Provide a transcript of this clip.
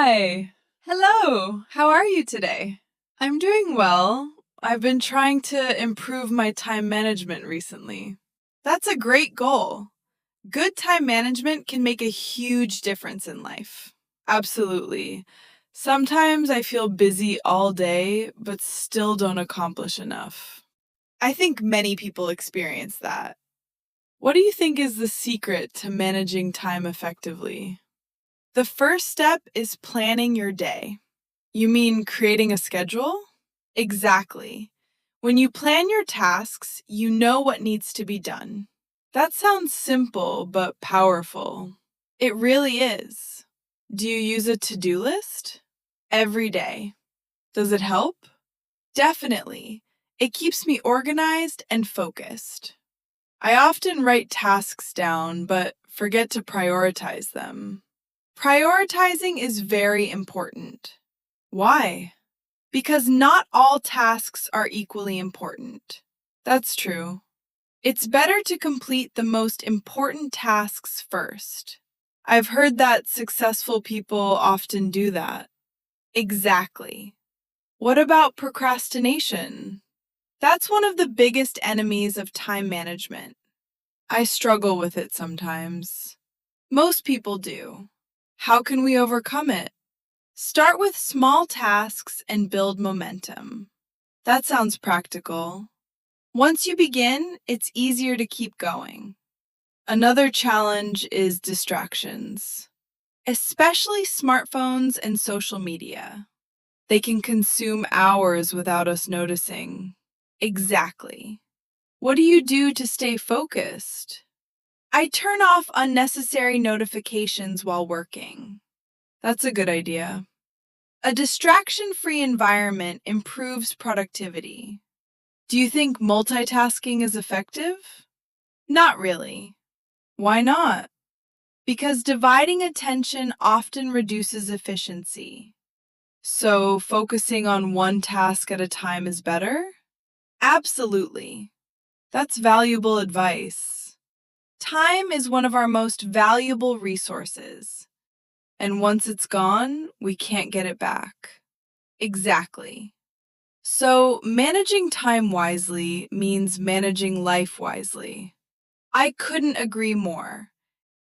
Hi. Hello. How are you today? I'm doing well. I've been trying to improve my time management recently. That's a great goal. Good time management can make a huge difference in life. Absolutely. Sometimes I feel busy all day, but still don't accomplish enough. I think many people experience that. What do you think is the secret to managing time effectively? The first step is planning your day. You mean creating a schedule? Exactly. When you plan your tasks, you know what needs to be done. That sounds simple but powerful. It really is. Do you use a to-do list? Every day. Does it help? Definitely. It keeps me organized and focused. I often write tasks down but forget to prioritize them. Prioritizing is very important. Why? Because not all tasks are equally important. That's true. It's better to complete the most important tasks first. I've heard that successful people often do that. Exactly. What about procrastination? That's one of the biggest enemies of time management. I struggle with it sometimes. Most people do. How can we overcome it? Start with small tasks and build momentum. That sounds practical. Once you begin, it's easier to keep going. Another challenge is distractions, especially smartphones and social media. They can consume hours without us noticing. Exactly. What do you do to stay focused? I turn off unnecessary notifications while working. That's a good idea. A distraction-free environment improves productivity. Do you think multitasking is effective? Not really. Why not? Because dividing attention often reduces efficiency. So focusing on one task at a time is better? Absolutely. That's valuable advice. Time is one of our most valuable resources, and once it's gone, we can't get it back. Exactly. So, managing time wisely means managing life wisely. I couldn't agree more.